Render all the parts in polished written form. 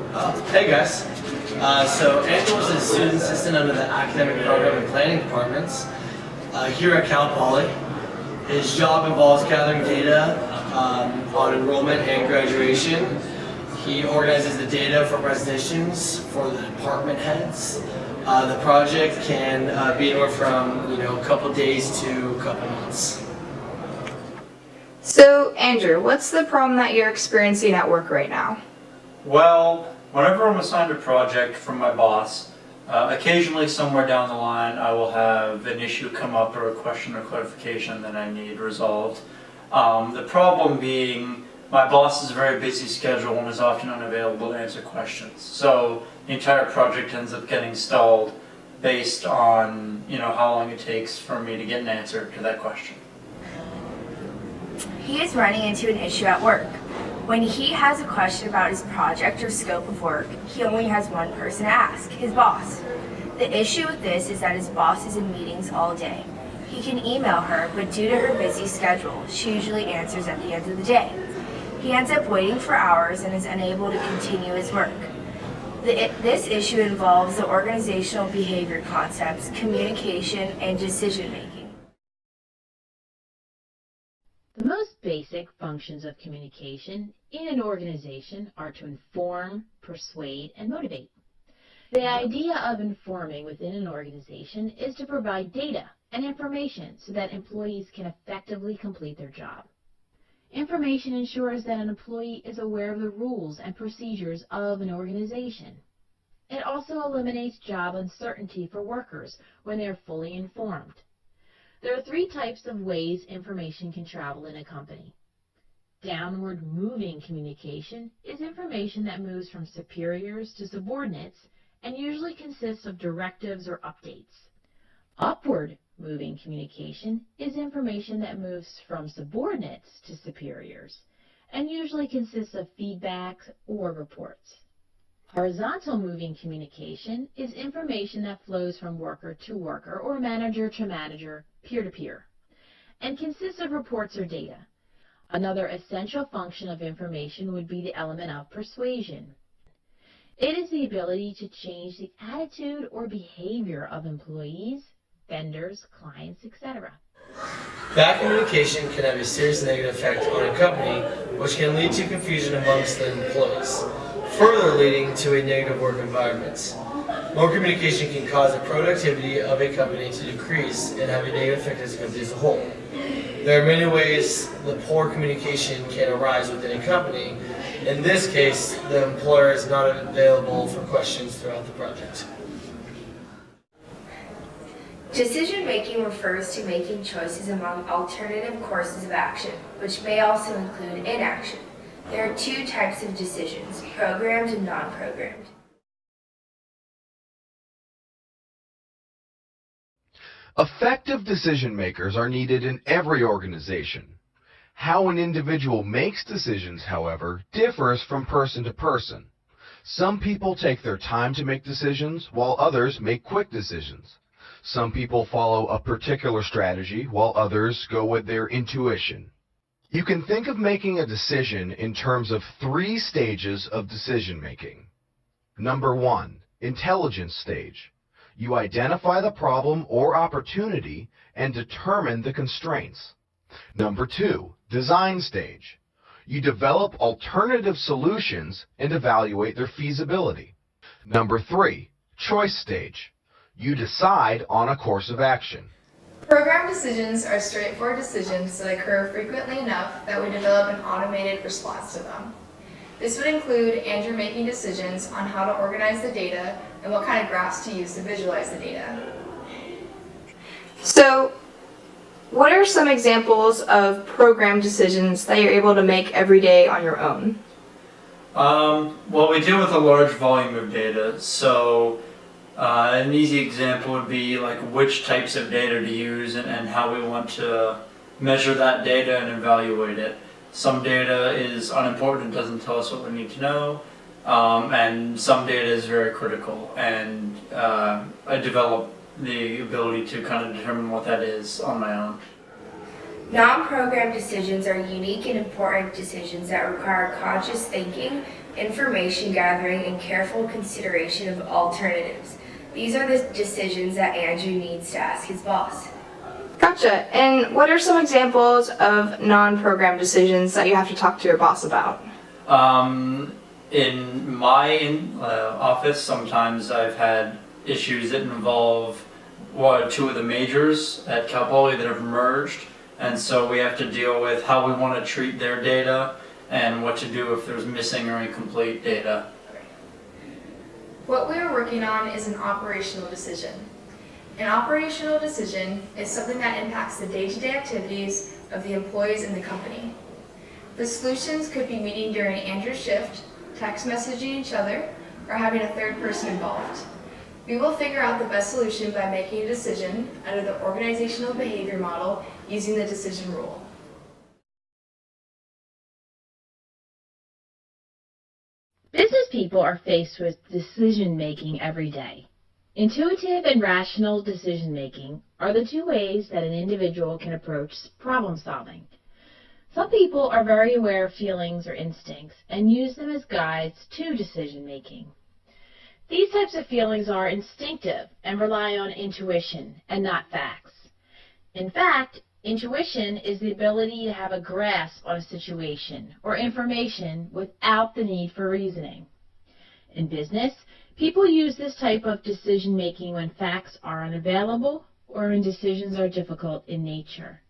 Hey guys. So Angelo is a student assistant under the academic program and planning departments here at Cal Poly. His job involves gathering data on enrollment and graduation. He organizes the data for presentations for the department heads. The project can be anywhere from a couple days to a couple months. So, Andrew, what's the problem that you're experiencing at work right now? Well, whenever I'm assigned a project from my boss, occasionally somewhere down the line I will have an issue come up or a question or clarification that I need resolved. The problem being my boss has a very busy schedule and is often unavailable to answer questions. So the entire project ends up getting stalled based on how long it takes for me to get an answer to that question. He is running into an issue at work. When he has a question about his project or scope of work, he only has one person to ask, his boss. The issue with this is that his boss is in meetings all day. He can email her, but due to her busy schedule, she usually answers at the end of the day. He ends up waiting for hours and is unable to continue his work. This issue involves the organizational behavior concepts, communication, and decision-making. The most basic functions of communication in an organization are to inform, persuade, and motivate. The idea of informing within an organization is to provide data and information so that employees can effectively complete their job. Information ensures that an employee is aware of the rules and procedures of an organization. It also eliminates job uncertainty for workers when they are fully informed. There are three types of ways information can travel in a company. Downward moving communication is information that moves from superiors to subordinates and usually consists of directives or updates. Upward moving communication is information that moves from subordinates to superiors and usually consists of feedback or reports. Horizontal moving communication is information that flows from worker to worker or manager to manager, peer-to-peer, and consists of reports or data. Another essential function of information would be the element of persuasion. It is the ability to change the attitude or behavior of employees, vendors, clients, etc. Bad communication can have a serious negative effect on a company, which can lead to confusion amongst the employees, further leading to a negative work environment. More communication can cause the productivity of a company to decrease and have a negative effect as a company as a whole. There are many ways the poor communication can arise within a company. In this case, the employer is not available for questions throughout the project. Decision-making refers to making choices among alternative courses of action, which may also include inaction. There are two types of decisions, programmed and non-programmed. Effective decision makers are needed in every organization. How an individual makes decisions, however, differs from person to person. Some people take their time to make decisions, while others make quick decisions. Some people follow a particular strategy, while others go with their intuition. You can think of making a decision in terms of three stages of decision making. Number 1, intelligence stage. You identify the problem or opportunity and determine the constraints. Number 2, design stage. You develop alternative solutions and evaluate their feasibility. Number 3, choice stage. You decide on a course of action. Program decisions are straightforward decisions that occur frequently enough that we develop an automated response to them. This would include Andrew making decisions on how to organize the data and what kind of graphs to use to visualize the data. So, what are some examples of program decisions that you're able to make every day on your own? Well, we deal with a large volume of data, so an easy example would be like which types of data to use and how we want to measure that data and evaluate it. Some data is unimportant and doesn't tell us what we need to know, and some data is very critical, and I develop the ability to kind of determine what that is on my own. Non-program decisions are unique and important decisions that require conscious thinking, information gathering, and careful consideration of alternatives. These are the decisions that Andrew needs to ask his boss. Gotcha. And what are some examples of non-program decisions that you have to talk to your boss about? In my office, sometimes I've had issues that involve two of the majors at Cal Poly that have merged, and so we have to deal with how we want to treat their data and what to do if there's missing or incomplete data. What we are working on is an operational decision. An operational decision is something that impacts the day-to-day activities of the employees in the company. The solutions could be meeting during Andrew's shift, text messaging each other, or having a third person involved. We will figure out the best solution by making a decision under the organizational behavior model using the decision rule. Business people are faced with decision making every day. Intuitive and rational decision making are the two ways that an individual can approach problem solving. Some people are very aware of feelings or instincts and use them as guides to decision making. These types of feelings are instinctive and rely on intuition and not facts. In fact, intuition is the ability to have a grasp on a situation or information without the need for reasoning. In business, people use this type of decision making when facts are unavailable or when decisions are difficult in nature.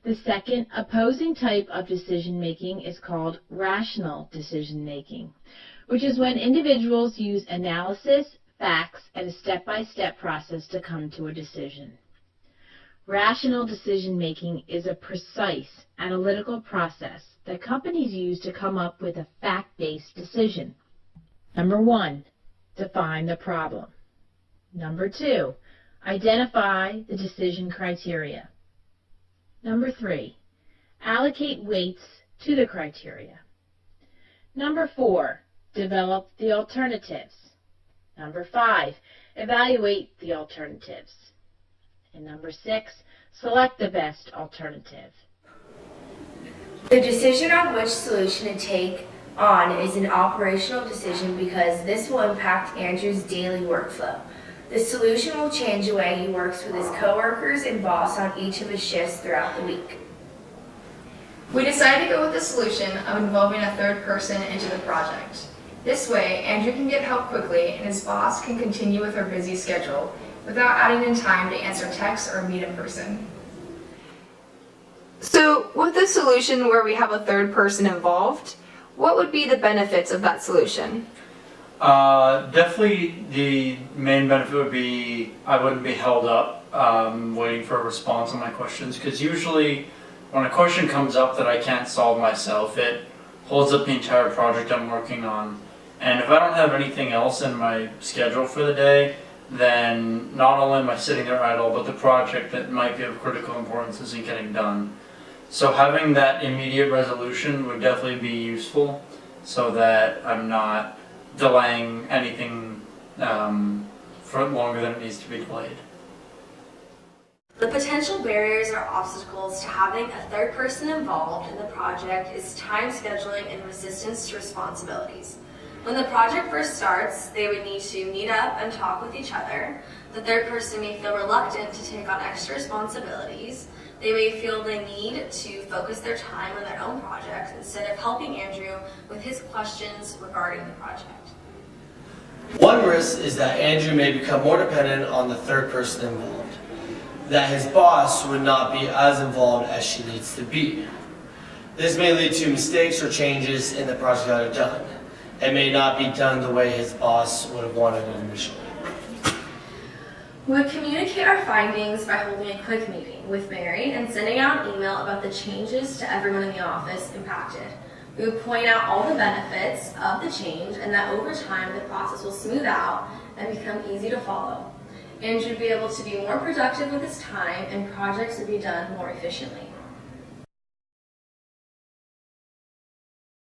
The second opposing type of decision making is called rational decision making, which is when individuals use analysis, facts, and a step-by-step process to come to a decision. Rational decision making is a precise, analytical process that companies use to come up with a fact-based decision. Number 1, define the problem. Number 2, identify the decision criteria. Number 3, allocate weights to the criteria. Number 4, develop the alternatives. Number 5, evaluate the alternatives. And number 6, select the best alternative. The decision on which solution to take on is an operational decision because this will impact Andrew's daily workflow. The solution will change the way he works with his coworkers and boss on each of his shifts throughout the week. We decided to go with the solution of involving a third person into the project. This way, Andrew can get help quickly and his boss can continue with her busy schedule without adding in time to answer texts or meet in person. So, with the solution where we have a third person involved, what would be the benefits of that solution? Definitely the main benefit would be I wouldn't be held up waiting for a response on my questions, because usually when a question comes up that I can't solve myself, it holds up the entire project I'm working on. And if I don't have anything else in my schedule for the day, then not only am I sitting there idle, but the project that might be of critical importance isn't getting done. So having that immediate resolution would definitely be useful so that I'm not delaying anything for longer than it needs to be delayed. The potential barriers or obstacles to having a third person involved in the project is time scheduling and resistance to responsibilities. When the project first starts, they would need to meet up and talk with each other. The third person may feel reluctant to take on extra responsibilities. They may feel the need to focus their time on their own projects instead of helping Andrew with his questions regarding the project. One risk is that Andrew may become more dependent on the third person involved, that his boss would not be as involved as she needs to be. This may lead to mistakes or changes in the project that are done. It may not be done the way his boss would have wanted it initially. We would communicate our findings by holding a quick meeting with Mary and sending out an email about the changes to everyone in the office impacted. We would point out all the benefits of the change and that over time the process will smooth out and become easy to follow. Andrew would be able to be more productive with his time and projects would be done more efficiently.